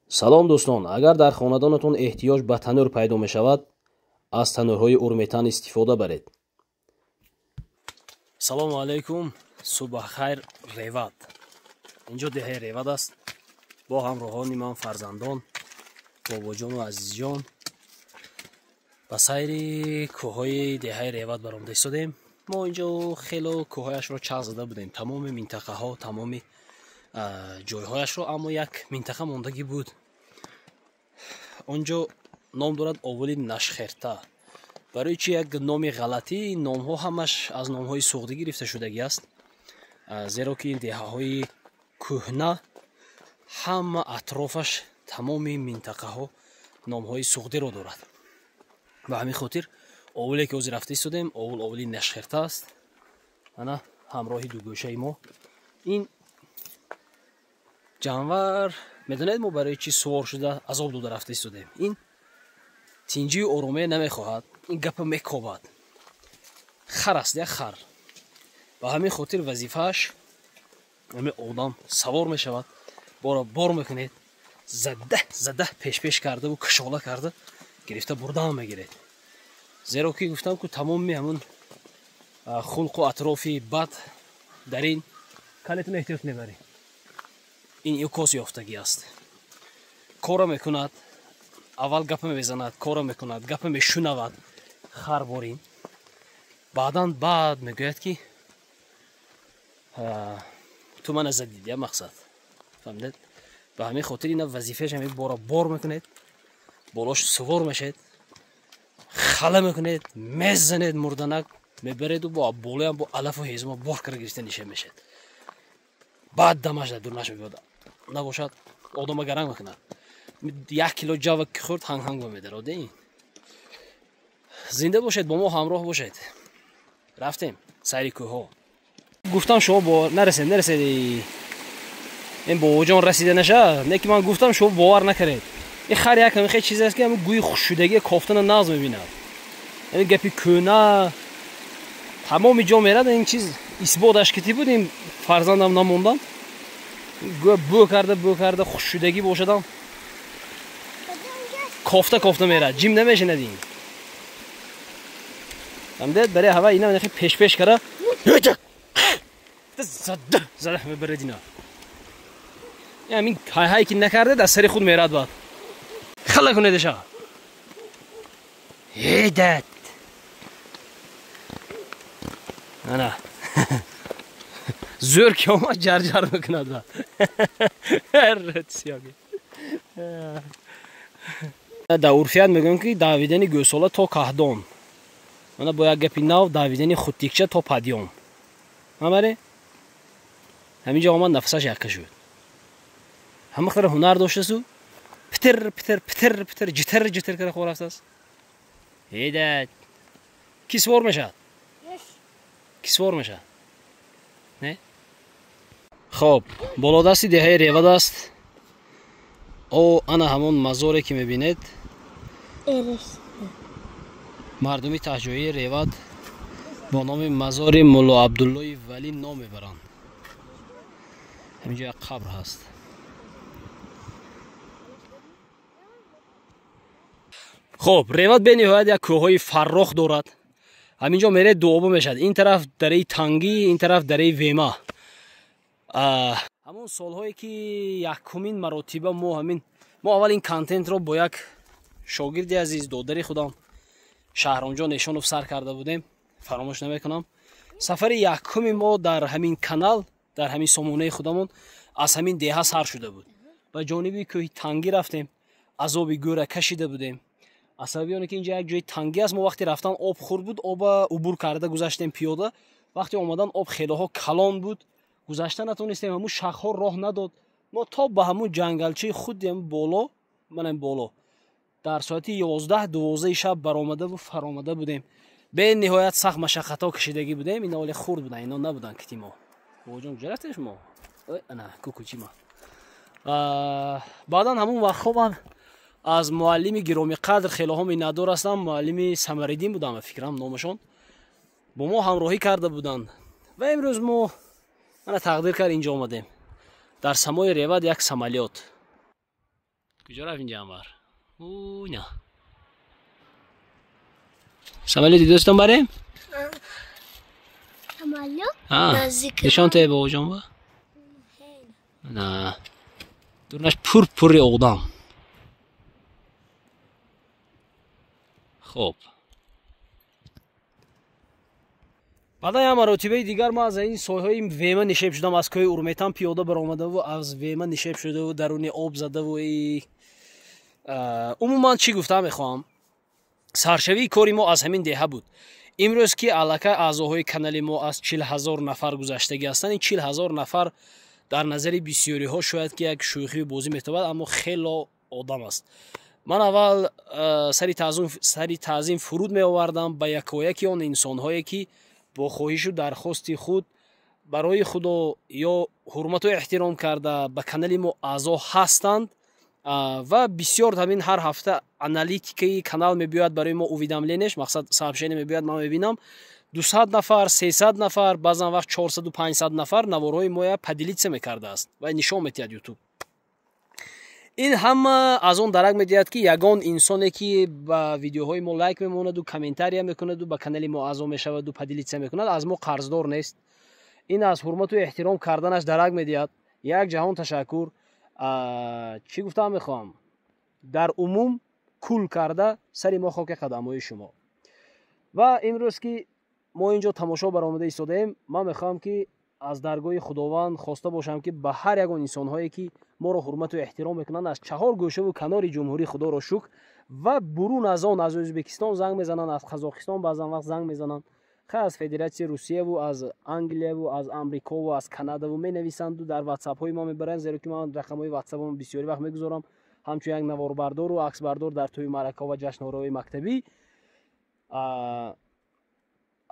салом дӯстон, агар дар хонадонатон эҳтиёҷ ба танӯр пайдо мешавад, аз танӯрҳои урметан истифода баред. салому алайкум, субҳхайр реват. инҷо деҳаи реват аст. бо ҳамроҳони ман фарзандон, бобоҷону азизҷон ба сайри кӯҳҳои деҳаи реват баромда истодем. мо инҷо хело кӯҳҳояшро чақ зада будем, тамоми минтақаҳо, тамоми ҷойҳояшро, аммо як минтақа мондагӣ буд. онҷо ном дорад овули Нашхерта. барои чи як номи ғалатӣ, номҳо ҳамаш аз номҳои суғдӣ гирифта шудагӣ аст, зеро ки ин деҳаҳои кӯҳна ҳама атрофаш, тамоми минтақаҳо номҳои суғдиро дорад. ба ҳамин хотир овуле ки ҳозир рафта истодем, овули Нашхерта аст. ана ҳамроҳи дугӯшаи мо. ин ҷанвар, медонед мо барои чи сувор шуда азоб дода рафта истодем. ин тинҷию оромӣ намехоҳад, ин гапа мекобад. хар аст, як хар. ба ҳамин хотир вазифааш ҳаме одам савор мешавад, бор мекунед, зада пеш карда кашола карда гирифта бурдан мегиред. зеро ки гуфтам ки тамоми ҳамун хулқу атрофи бад дар ин калетон эҳтиёт мебаред. ин укос ёфтагӣ аст. кора мекунад, аввал гапа мезанад, кора мекунад, гапа мешунавад хар борин. баъдан баъд мегӯяд ки ту мана задид, я мақсад. фаҳмидед? ба ҳамин хотир ина вазифааш ҳамин бор мекунед, болош сувор мешед, хала мекунед, мезанед, мурданак мебареду бо болоям бо алафу ҳезума бор карда гирифта нишон мешед. баъд дамаш дар дурнаш мебиёд. набошад одама гаранг мекунад. 1 кило ҷава ки хӯрд ҳанг мемедарад. зинда бошед, бо мо ҳамроҳ бошед. рафтем сайри кӯҳҳо. гуфтам шумо нарасед. ин бобоҷон расида наша. не ки ман гуфтам шумо бовар накардед. ин хар якам хе чизе аст ки ҳамин гӯи хушшудагӣ кофтана нағз мебинад. ин гапи кӯна тамоми ҷо мерад. ин чиз исботаш кити буд, ин фарзандам намондам. гӯ бӯ карда хушшудагӣ бошадам. кофта мерад, ҷим намешинад. ин фаҳмидед? барои ҳава ина нахи пеш кара зада мебаред. ина ҳамин ҳай ки накардед аз сари худ мерад. бад хала кунед аша ҳедат ана зӯр ки омад ҷарҷар мекунад. дар урфият мегӯям ки давидани гӯсола то каҳдон, мана бо як гапи нав давидани худтикча то падём. ҳамаре ҳаминҷо омад нафасаш якка шуд. ҳама хатара ҳунар доштасу питр ҷитр кара хор рафтааст. ҳедат ки свор мешад? ки свор мешад? не? хоб, болодасти деҳаи реват аст. ана ҳамон мазоре ки мебинед, мардуми таҳҷоии реват бо номи мазори мулло Абдуллои Валӣ ном мебаранд. ҳаминҷо як қабр ҳаст. хоб, реват бениҳоят як кӯҳҳои фаррох дорад. ҳаминҷо меред дуобо мешад. ин тараф дараи тангӣ, ин тараф дараи вема. ҳамон солҳое ки якумин маротиба мо аввал ин контентро бо як шогирди азиз, додари худам Шаҳромҷон Эшонов сар карда будем. фаромӯш намекунам. сафари якуми мо дар ҳамин канал, дар ҳамин сомонаи худамон аз ҳамин деҳа сар шуда буд. ба ҷониби кӯҳи тангӣ рафтем, азоби гӯра кашида будем. аз сабаби оне ки инҷа як ҷои тангӣ аст, мо вақти рафтан об хурд буд, оба убур карда гузаштем пиёда. вақти омадан об хелоҳо калон буд, гузашта натонистем, ҳамун шахҳо роҳ надод. мо то ба ҳамун ҷангалчаи худи боло дар соати 11-12 шаб баромаду фаромада будем. бениҳоят сахт машаққатҳо кашидагӣ будем. ина оле хурд буданд, ино набуданд кити мо. боҷон куҷа рафтеш мо? ана кукучима. баъдан ҳамун вақтҳо ман аз муаллими гироми қадр хелоҳо миннатдор ҳастам. муаллими Самариддин будам, фикрам номашон. бо мо ҳамроҳӣ карда буданд. ва имрӯз мо мана тақдир кард инҷо омадем. дар самои реват як самолёт کجا رفت این جانور؟ او نه سمالی دوستان بریم؟ نشان ته با جانور؟ نه دورنش پر اقدام. خب بعد هم مراتبه دیگر ما از این سایه‌های ویمه نشیب شدم. از کوه اورمیتان پیاده برآمده و از ویمه نشیب شده و درون آب زده و عموما چی گفتم میخوام سرشوی کاری ما از همین دهه بود. امروز که علاقه اعضاهای کانال ما از 40,000 نفر گذشتگی هستند. این 40,000 نفر در نظر بسیاری ها شاید که یک شوخی بازی میتواند اما خیلی آدم است. من اول سری تعظیم فرود می آوردم به یکی آن انسان هایی که با خواهش و درخواست خود برای خدا یا حرمت و احترام کرده به کانال ما اعضا هستند و بسیار همین هر هفته انالیتیکی کانال میبیاد برای ما اویداملینش مقصد صاحبشینی میبیاد ما میبینم 200 نفر 300 نفر بعضا وقت 400 و 500 نفر نوارهای ما پدیلیت میکرده است و نشان میدهد یوتیوب. این همه از اون درک میدهد که یگان انسانی که با ویدیوهای ما لایک میموند و کامنتاری میکند و با کانال ما اعضا میشود و پدیلیت میکند از ما قرضدار نیست. این از حرمت و احترام کردنش درک میدهد. یک جهان تشکر. چی گفتم میخوام در عموم کول کرده سری ما خاک قدمهای شما. و امروز که ما اینجا تماشا برآمده ایستادیم من میخوام که از درگاه خداوند خواسته باشم که به هر یک انسان هایی که ما را حرمت و احترام میکنند از چهار گوشه و کنار جمهوری خدا را شکر و برون از آن از ازبکستان زنگ میزنند از قزاقستان بعضا وقت زنگ میزنند خیلی از فدراسیون روسیه و از انگلیه و از امریکا و از کانادا و می نویسند و در واتساپ های ما میبرند زیرا که من رقم های واتساپ ما بسیاری وقت میگذارم همچون یک نوار بردار و عکس بردار در توی مرکه و جشنواره مکتبی.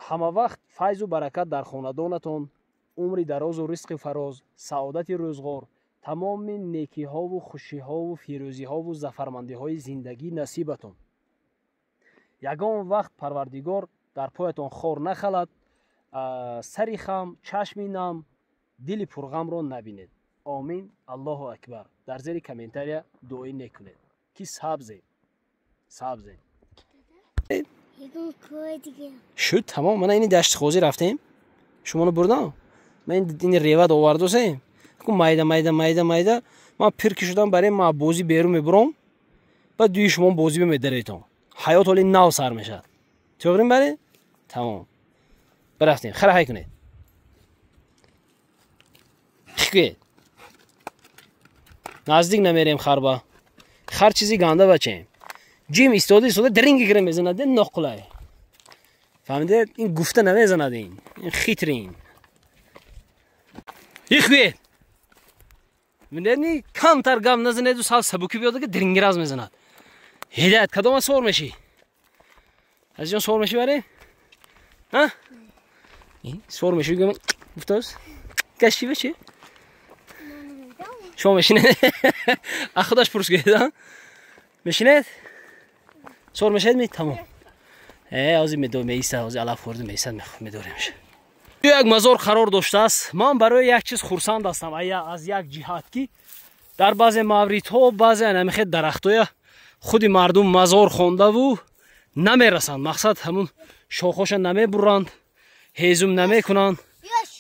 همه وقت فیض و برکت در خاندانتان عمری دراز و رزق فراز سعادت روزگار تمام نیکی ها و خوشی ها و فیروزی ها و ظفرمندی های زندگی نصیبتون. یگان وقت پروردگار در پایتان خور نخلد سری خم چشمی نم دل پرغم را نبینید. آمین. الله اکبر. در زیر کامنتاری دعایی نکنید کی سبزه شد تمام. من این دشت خوزی رفتیم شما رو بردم من این ریوت آورده سیم مایده من پرکی شدم برای ما بازی بیرون میبرم بعد دوی شما بازی بمیدریتون حیات حالی نو سر میشد توقریم بره تمام برفتیم خیلی حی کنید خیلی نزدیک نمیریم خربا خر چیزی گنده بچه جیم استاده درینگی گره میزند این نقله فهمیده این گفته نمیزند این خیترین خیلی میدونی کمتر گم نزنید و سال سبوکی بیاده که درینگی راز میزند هدایت کدام سور میشی از جان سور میشی بره ها این سور میشی گم گفتاس کشی بچه شما میشینه خودش پرس گیدم میشینید سور میشید می تمام آزی میدو میسه آزی علاف خورده میسه میدوریمش. یک مزار قرار داشته است. من برای یک چیز خرسند هستم از یک جهت که در بعضی موردها بعضی نمیخواد درختای خود مردم مزار خونده و نمیرسند مقصد همون شاخوش نمیبرند هیزم نمیکنند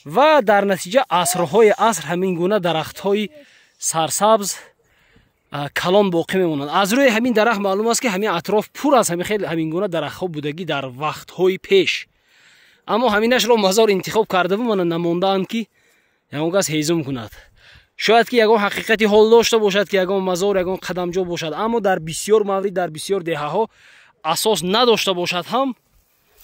و در نتیجه عصرهای عصر همین گونه درختهای سرسبز کلان باقی میمونند. از روی همین درخت معلوم است که همین اطراف پر از همین گونه درختها بودگی در وقتهای پیش اما همینش رو مزار انتخاب کرده و من نموندند که یگان کس هیزم کند. شاید که یگان حقیقتی حال داشته باشد که یگان مزار یگان قدمجو باشد اما در بسیار مورد در بسیار دهه ها اساس نداشته باشد هم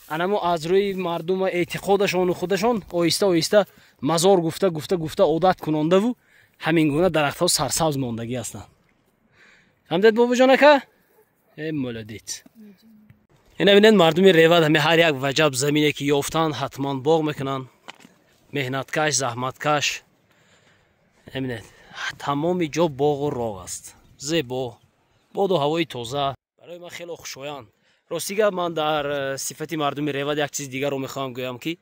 اما از روی مردم اعتقادشان و خودشان آهسته آهسته مزار گفته عادت کننده و همین گونه درختها سرسبز ماندگی هستند. همدت بابا جانکه مولدیت این ببینید مردم ریوت همه هر یک وجب زمینه که یافتن حتما باغ میکنن مهنتکش زحمتکش ببینید تمام جا باغ و راغ است زیبا باد و هوای تازه برای من خیلی خوشایند. راستیگه من در صفت مردم ریوت یک چیز دیگر رو میخوام گویم که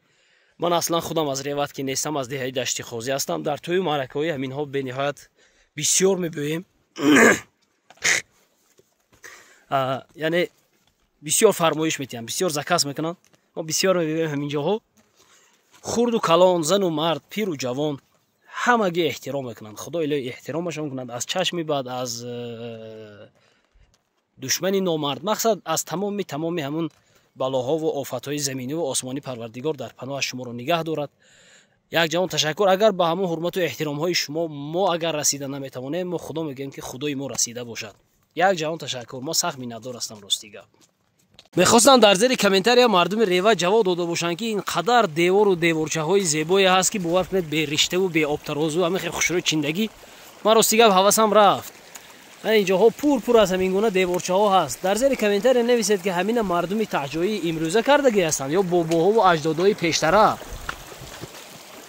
من اصلا خودم از ریوت که نیستم از دهه دشتی خوزی هستم. در توی معرکه های همین ها به نهایت بسیار میبویم یعنی بسیار فرمایش میتونن، بسیار زکاس میکنن. ما بسیار میبینیم همین جاها خرد و کلان، زن و مرد، پیر و جوان همگی احترام میکنن. خدا الهی احترامشون کنند از چشم بد، از دشمن نامرد، مقصد از تمام همون بلاها و آفتهای زمینی و آسمانی پروردگار در پناه شما رو نگه دارد. یک جهان تشکر. اگر به همون حرمت و احترام های شما ما اگر رسیده نمیتوانیم، ما خدا میگیم که خدای ما رسیده باشد. یک جهان تشکر. ما سخت میندار هستم راستیگه. میخواستم در زیر کامنتاری مردم ریوا جواب داده باشن که اینقدر دیوار و دیوارچه های زیبایی هست که باور کنید به رشته و به آب ترازو همه خیلی خوشرو چندگی. من راستیگه حواسم رفت. اینجاها پر از همین گونه دیوارچه ها هست. در زیر کامنتاری نویسید که همین مردم تهجویی امروزه کردگی هستند یا باباها و اجدادهای پیشتره.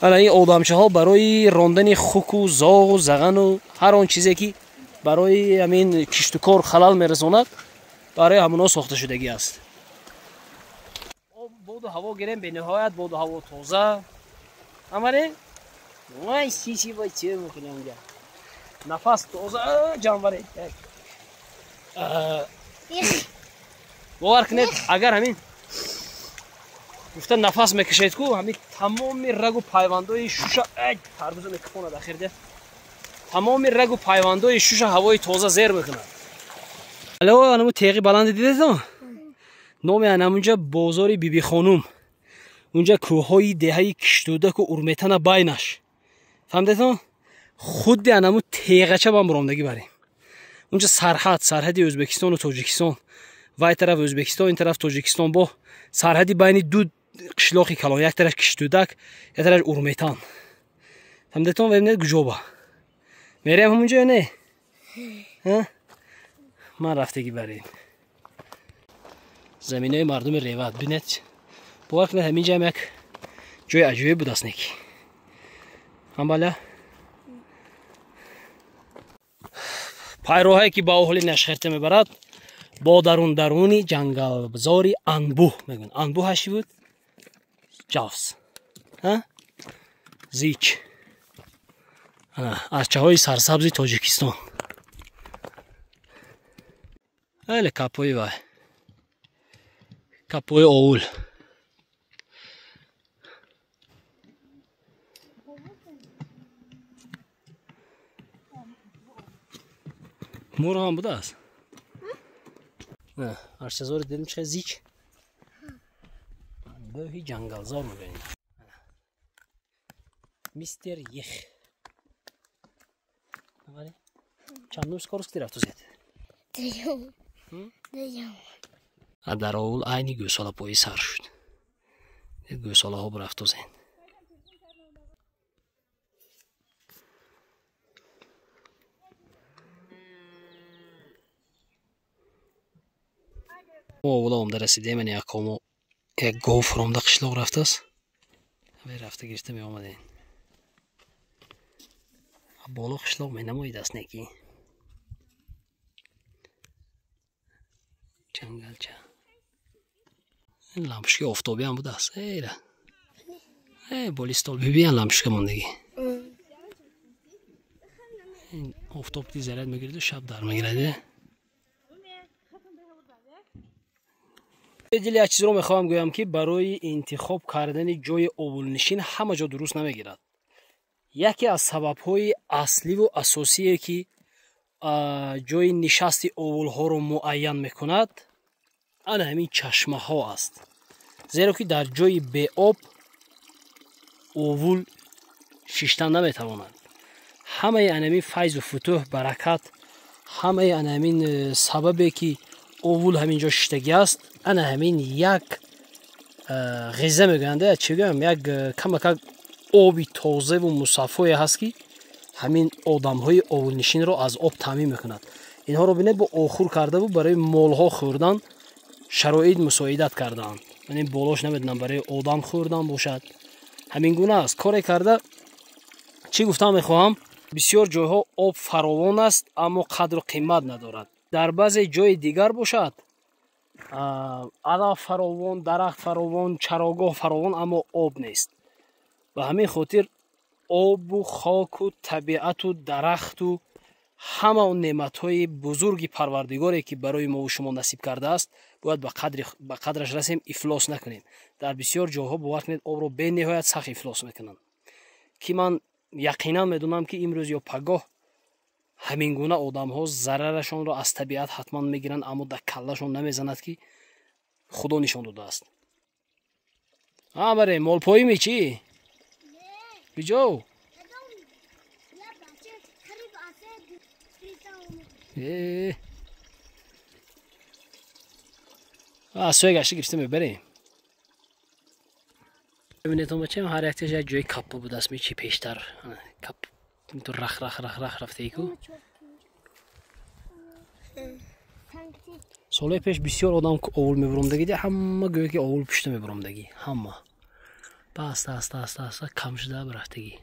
این آدمچه ها برای راندن خوک و زاغ و زغن و هر آن چیزی که برای همین کشت و کار خلل میرساند برای همونا ساخته شدگی است. باد و هوا گرم به نهایت، باد و هوا تازه. امره وای سی وای چه میکنه اونجا نفس تازه جانوره. باور کنید اگر همین گفته نفس میکشید کو همین تمام رگ و پیوندای شوشه تربوز میکفونه داخل ده، تمام رگ و پیوندای شوشه هوای تازه زیر میکنه. الو انمو تیغی بلند دیدید ها؟ نام انمونجا بازار بیبی خانوم. اونجا کوههای دهه کشتودک و ارمیتن باینش. فهمدید ها؟ خود انمو تیغچه با برامدگی بریم. اونجا سرحد ازبکستان و تاجیکستان. وای طرف ازبکستان این طرف تاجیکستان با سرحدی بین دو قشلاقی کلان، یک طرف کشتودک یک طرف ارمیتن. فهمدید ها؟ ببینید کجا با میریم همونجا یا نه؟ ها؟ من رفتگی بریم زمینه مردم ریوت. ببینید باور کنید همینجا هم یک جای عجیبی بود است نیکی. هم بالا پیروهایی که با اهل نشخرته میبرد با درونی جنگل بزاری انبوه میگن. انبوه هشی بود جافس زیک از چه های سرسبز تاجیکستان. هله کپوی وای کپوی اول مور هم بوده است. نه ارشزار دیدیم چه زیک بوهی جنگل زار میبینیم. میستر یخ چند نوز کارستی رفت زید دیگم در اول اینی گوساله پایی سر شد. گوساله ها برفت و زین ما اولا هم در رسیده من یک کامو یک گاو فرامده قشلاق رفته است. همه رفته گشته می آمده این بالا قشلاق می نمایید است نیکی جنگل چه این لمپشکی آفتابی هم بوده است. ایره بالیستال ببین لمپشکی ماندگی این آفتاب دی زرد میگیرد و شب در میگیرده. دلی از چیز رو میخوام گویم که برای انتخاب کردن جای اولنشین همه جا درست نمیگیرد. یکی از سبب‌های اصلی و اساسی که جای نشست اولها رو معین میکند آن همین چشمه ها است. زیرا که در جای به آب اول شیشتن نمیتوانند. همه انمین فیض و فتوح برکت، همه انمین سببی که اول همینجا شیشتگی است انا همین یک غذا میگنده چی بگم یک کمک آبی تازه و مصفای هست که همین آدم های اول نشین رو از آب تامین میکند. اینها رو ببینید با آخور کرده بود برای مال ها خوردن شرایط مساعدت کردن. یعنی بالاش نمیدونم برای آدم خوردن باشد همین گونه است کاری کرده. چی گفتم میخواهم بسیار جایها آب فراوان است اما قدر و قیمت ندارد. در بعضی جای دیگر باشد علف فراوان، درخت فراوان، چراگاه فراوان اما آب نیست. و همین خاطر آب و خاک و طبیعت و درخت و ҳама он неъматҳои бузурги парвардигоре ки барои мову шумо насиб кардааст бояд ба қадраш расем, ифлос накунем. Дар бисёр ҷойҳо бовар кунед обро бениҳоят сахт ифлос мекунанд, ки ман яқинан медонам ки имрӯз ё пагоҳ ҳамин гуна одамҳо зарарашонро аз табиат ҳатман мегиранд, аммо дар каллашон намезанад ки худо нишон додааст. Баре молпоимӣ чӣ? Куҷо? асоя гашта гирифта мебарем. бибинедон бачаам ҳар якташ як ҷои каппа будааст. Ми чӣ пештар кап инту рах рафтаику. солҳои пеш бисёр одам овул мебуромдагӣ, ҳама гӯё ки овул пушта мебуромдагӣ, ҳама ба аста кам шуда рафтагӣ.